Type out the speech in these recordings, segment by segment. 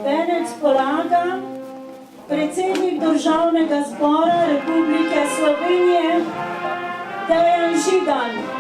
Venec polaga predsednik Državnega zbora Republike Slovenije Dejan Židan.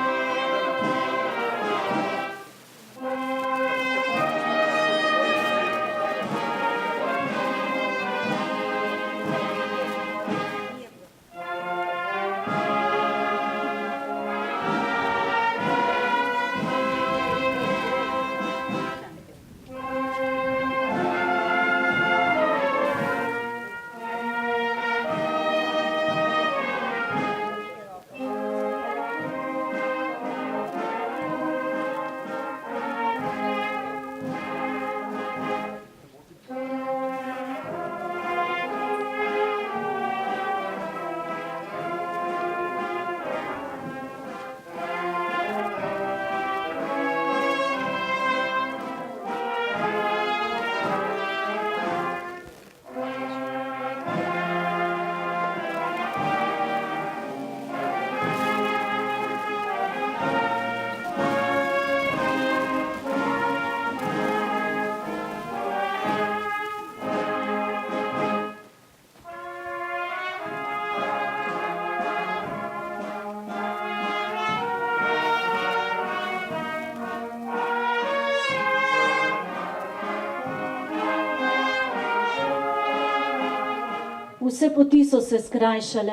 Vse poti so se skrajšale,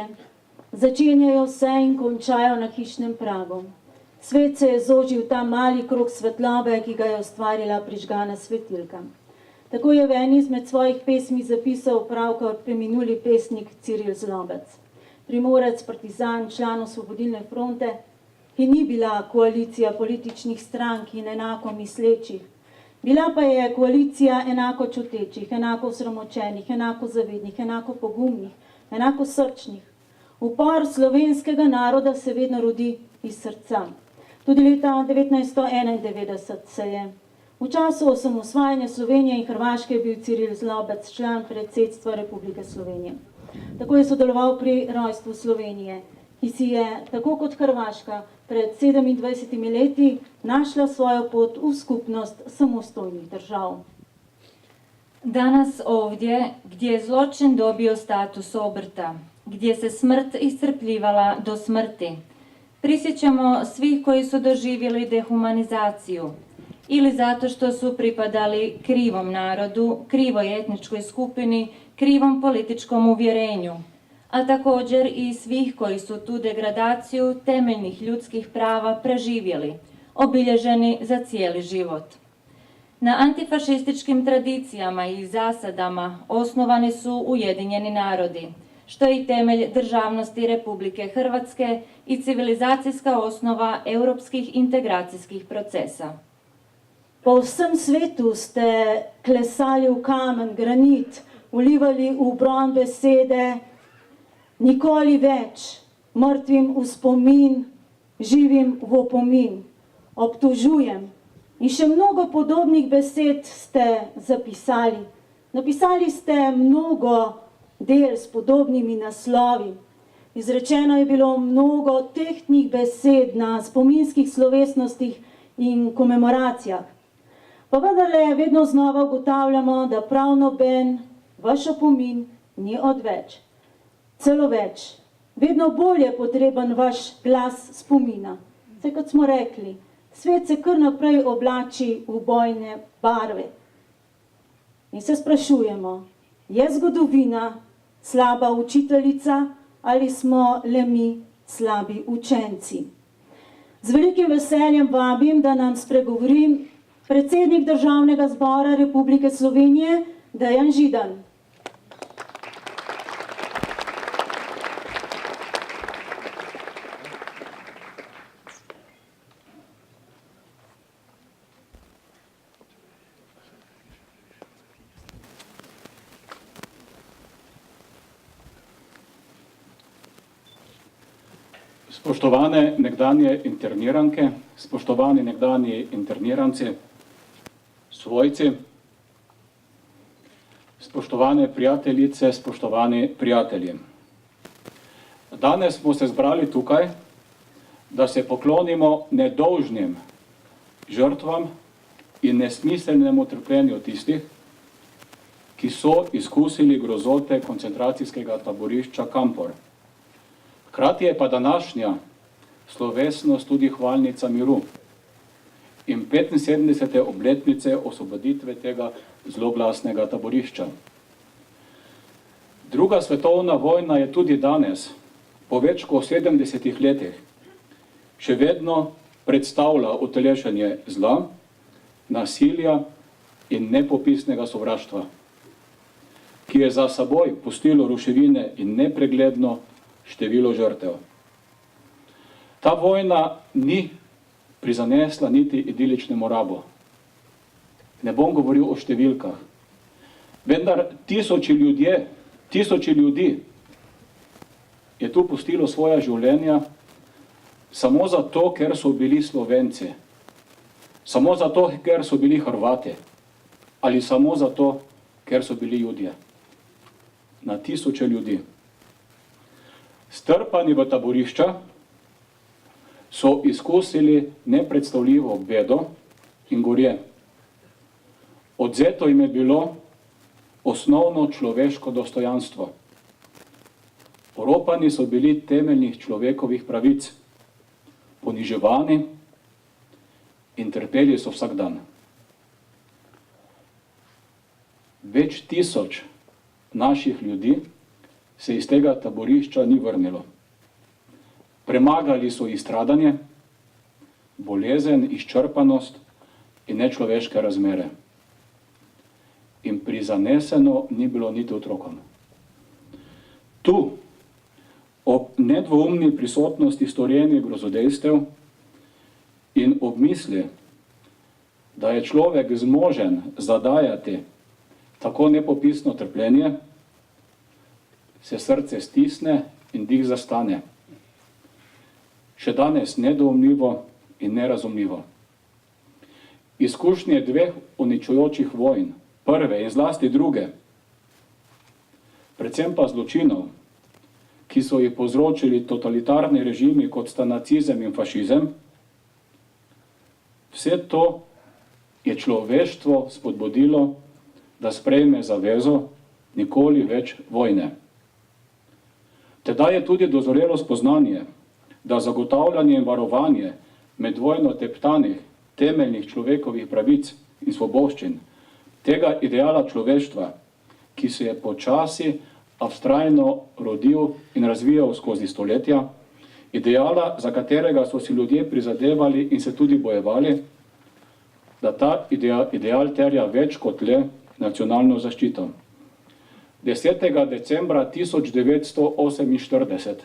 začenjajo se in končajo na hišnem pragu. Svet se je zožil v ta mali krog svetlobe, ki ga je ustvarila prižgana svetilka. Tako je v eni izmed svojih pesmi zapisal pravkar preminuli pesnik Ciril Zlobec. Primorec, partizan, član Osvobodilne fronte, ki ni bila koalicija političnih strank in enako mislečih. Bila pa je koalicija enako čutečih, enako osramočenih, enako zavednih, enako pogumnih, enako srčnih. Upor slovenskega naroda se vedno rodi iz srca. Tudi leta 1991 se je. V času osamosvajanja Slovenije in Hrvaške je bil Ciril Zlobec član predsedstva Republike Slovenije. Tako je sodeloval pri rojstvu Slovenije, ki si je, tako kot Hrvaška, pred 27 leti našla svojo pot u skupnost samostojnih držav. Danas ovdje, gdje je zločin dobio status obrta, gdje se smrt iscrpljivala do smrti, prisjećamo svih koji su doživjeli dehumanizaciju, ili zato što su pripadali krivom narodu, krivoj etničkoj skupini, krivom političkom uvjerenju, a također i svih koji su tu degradaciju temeljnih ljudskih prava preživjeli, obilježeni za cijeli život. Na antifašističkim tradicijama i zasadama osnovani su Ujedinjeni narodi, što je i temelj državnosti Republike Hrvatske i civilizacijska osnova europskih integracijskih procesa. Po vsem svetu ste klesali v kamen, granit, ulivali v bron besede, nikoli več, mrtvim v spomin, živim v opomin, obtožujem. In še mnogo podobnih besed ste zapisali. Napisali ste mnogo del s podobnimi naslovi. Izrečeno je bilo mnogo tehtnih besed na spominskih slovesnostih in komemoracijah. Pa vendarle vedno znova ugotavljamo, da prav noben vaš opomin ni odveč. Celo več, vedno bolj je potreben vaš glas spomina. Saj kot smo rekli, svet se kar naprej oblači v bojne barve. In se sprašujemo, je zgodovina slaba učiteljica ali smo le mi slabi učenci? Z velikim veseljem vabim, da nam spregovori predsednik Državnega zbora Republike Slovenije Dejan Židan. Spoštovane nekdanje interniranke, spoštovani nekdanji interniranci, svojci, spoštovane prijateljice, spoštovani prijatelji. Danes smo se zbrali tukaj, da se poklonimo nedolžnim žrtvam in nesmiselnemu trpljenju tistih, ki so izkusili grozote koncentracijskega taborišča Kampor. Hkrati je pa današnja slovesnost tudi hvalnica miru in 75. obletnice osvoboditve tega zloglasnega taborišča. Druga svetovna vojna je tudi danes, po več kot 70 letih, še vedno predstavlja utelešenje zla, nasilja in nepopisnega sovraštva, ki je za seboj pustilo ruševine in nepregledno število žrtev. Ta vojna ni prizanesla niti idiličnemu rabu. Ne bom govoril o številkah, vendar tisoči ljudi je tu pustilo svoja življenja samo zato, ker so bili Slovenci, samo zato, ker so bili Hrvati ali samo zato, ker so bili Judje. Na tisoče ljudi. Strpani v taborišča so izkusili nepredstavljivo bedo in gorje. Odvzeto jim je bilo osnovno človeško dostojanstvo. Oropani so bili temeljnih človekovih pravic, poniževani in trpeli so vsak dan. Več tisoč naših ljudi se iz tega taborišča ni vrnilo. Premagali so izstradanje, bolezen, izčrpanost in nečloveške razmere. In prizaneseno ni bilo niti otrokom. Tu, ob nedvoumni prisotnosti storjenih grozodejstev in ob misli, da je človek zmožen zadajati tako nepopisno trpljenje, se srce stisne in dih zastane. Še danes nedoumljivo in nerazumljivo. Izkušnje dveh uničujočih vojn, prve in zlasti druge, predvsem pa zločinov, ki so jih povzročili totalitarni režimi, kot sta nacizem in fašizem, vse to je človeštvo spodbudilo, da sprejme zavezo nikoli več vojne. Tedaj je tudi dozorelo spoznanje, da zagotavljanje in varovanje med vojno teptanih temeljnih človekovih pravic in svoboščin, tega ideala človeštva, ki se je počasi, a vztrajno rodil in razvijal skozi stoletja, ideala, za katerega so si ljudje prizadevali in se tudi bojevali, da ta ideal terja več kot le nacionalno zaščito. 10. decembra 1948,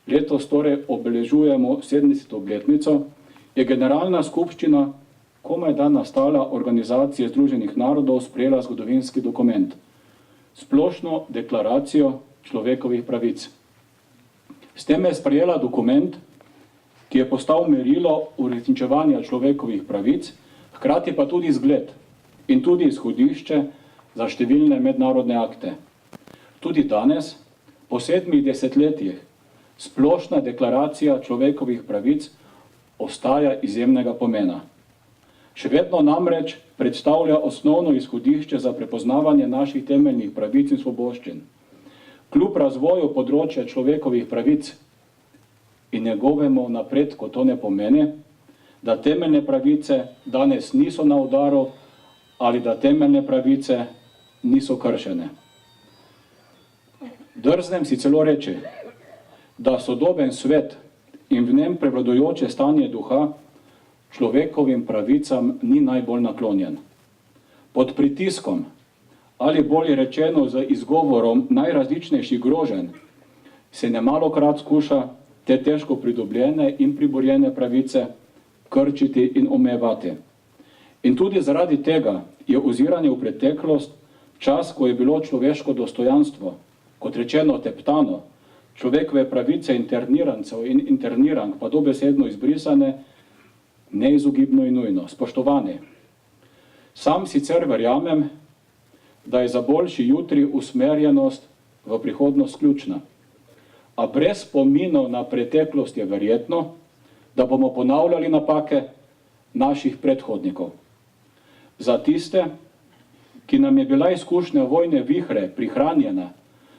letos torej obeležujemo 70. obletnico, je Generalna skupščina komaj da nastala Organizacije Združenih narodov sprejela zgodovinski dokument, Splošno deklaracijo človekovih pravic. S tem je sprejela dokument, ki je postal merilo uresničevanja človekovih pravic, hkrati pa tudi zgled in tudi izhodišče za številne mednarodne akte. Tudi danes, po 7 desetletjih, Splošna deklaracija človekovih pravic ostaja izjemnega pomena. Še vedno namreč predstavlja osnovno izhodišče za prepoznavanje naših temeljnih pravic in svoboščin. Kljub razvoju področja človekovih pravic in njegovemu napredku to ne pomeni, da temeljne pravice danes niso na udaru ali da temeljne pravice niso kršene. Drznem si celo reči, da sodoben svet in v njem prevladujoče stanje duha človekovim pravicam ni najbolj naklonjen. Pod pritiskom, ali bolje rečeno z izgovorom najrazličnejših groženj, se nemalokrat skuša te težko pridobljene in priborjene pravice krčiti in omejevati. In tudi zaradi tega je oziranje v preteklost čas, ko je bilo človeško dostojanstvo, kot rečeno teptano, človekove pravice internirancev in internirank pa dobesedno izbrisane, neizogibno in nujno. Spoštovani, sam sicer verjamem, da je za boljši jutri usmerjenost v prihodnost ključna, a brez spominov na preteklost je verjetno, da bomo ponavljali napake naših predhodnikov. Za tiste, ki nam je bila izkušnja vojne vihre prihranjena,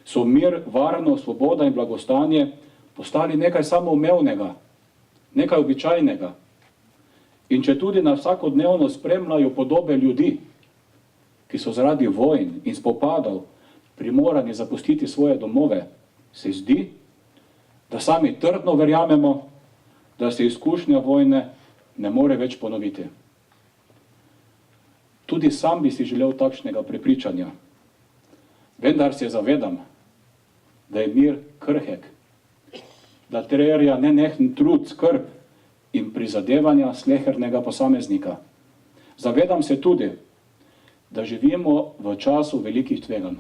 so mir, varnost, svoboda in blagostanje postali nekaj samoumevnega, nekaj običajnega. In če tudi nas vsakodnevno spremljajo podobe ljudi, ki so zaradi vojn in spopadov primorani zapustiti svoje domove, se zdi, da sami trdno verjamemo, da se izkušnja vojne ne more več ponoviti. Tudi sam bi si želel takšnega prepričanja, vendar se zavedam, da je mir krhek, da terja nenehen trud, skrb in prizadevanja slehernega posameznika. Zavedam se tudi, da živimo v času velikih tveganj.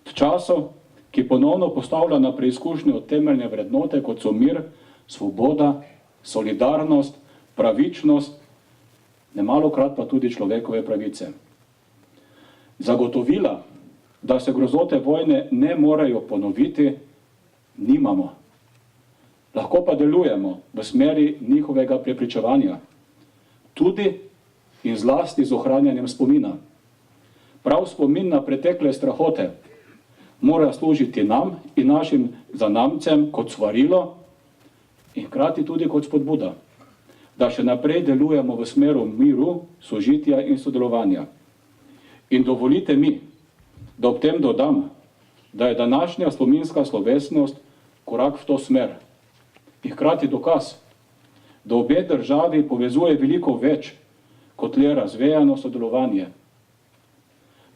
V času, ki ponovno postavlja na preizkušnjo temeljne vrednote, kot so mir, svoboda, solidarnost, pravičnost, nemalokrat pa tudi človekove pravice. Zagotovila, da se grozote vojne ne morejo ponoviti, nimamo. Lahko pa delujemo v smeri njihovega prepričevanja, tudi in zlasti z ohranjanjem spomina. Prav spomin na pretekle strahote mora služiti nam in našim zanamcem kot svarilo in hkrati tudi kot spodbuda, da še naprej delujemo v smeru miru, sožitja in sodelovanja. In dovolite mi, da ob tem dodam, da je današnja spominska slovesnost korak v to smer in hkrati dokaz, da obe državi povezuje veliko več kot le razvejano sodelovanje,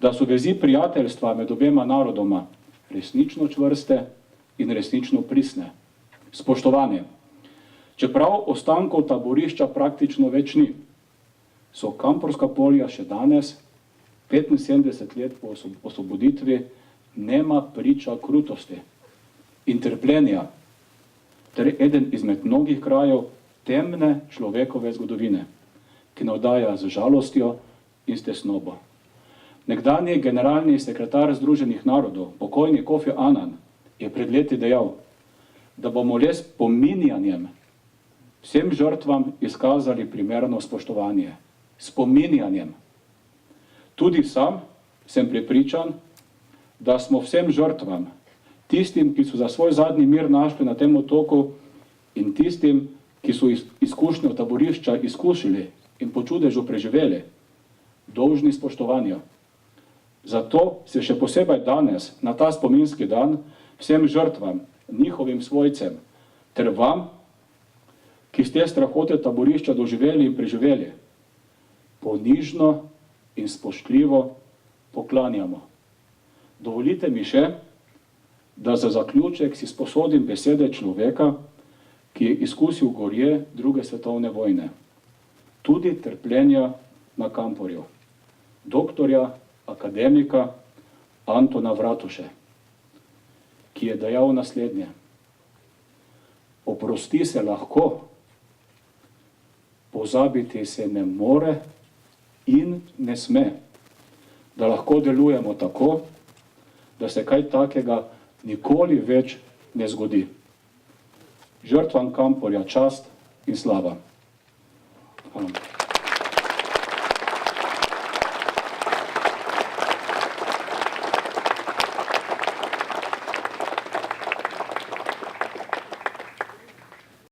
da so vezi prijateljstva med obema narodoma resnično čvrste in resnično pristne. Spoštovani, čeprav ostankov taborišča praktično več ni, so Kamporska polja še danes, 75 let po osvoboditvi, nema priča krutosti in trpljenja, ter eden izmed mnogih krajev temne človekove zgodovine, ki navdaja z žalostjo in s tesnobo. Nekdanji generalni sekretar Združenih narodov, pokojni Kofi Annan, je pred leti dejal, da bomo le s spominjanjem vsem žrtvam izkazali primerno spoštovanje. Spominjanjem. Tudi sam sem prepričan, da smo vsem žrtvam, tistim, ki so za svoj zadnji mir našli na tem otoku in tistim, ki so izkušnjo taborišča izkušili in po čudežu preživeli, dolžni spoštovanja. Zato se še posebej danes, na ta spominski dan, vsem žrtvam, njihovim svojcem, ter vam, ki ste strahote taborišča doživeli in preživeli, ponižno in spoštljivo poklanjamo. Dovolite mi še, da za zaključek si sposodim besede človeka, ki je izkusil gorje druge svetovne vojne, tudi trpljenja na Kamporju, doktorja, akademika Antona Vratuše, ki je dejal naslednje: oprosti se lahko, pozabiti se ne more in ne sme, da lahko delujemo tako, da se kaj takega nikoli več ne zgodi. Žrtvam Kamporja čast in slava. Hvala.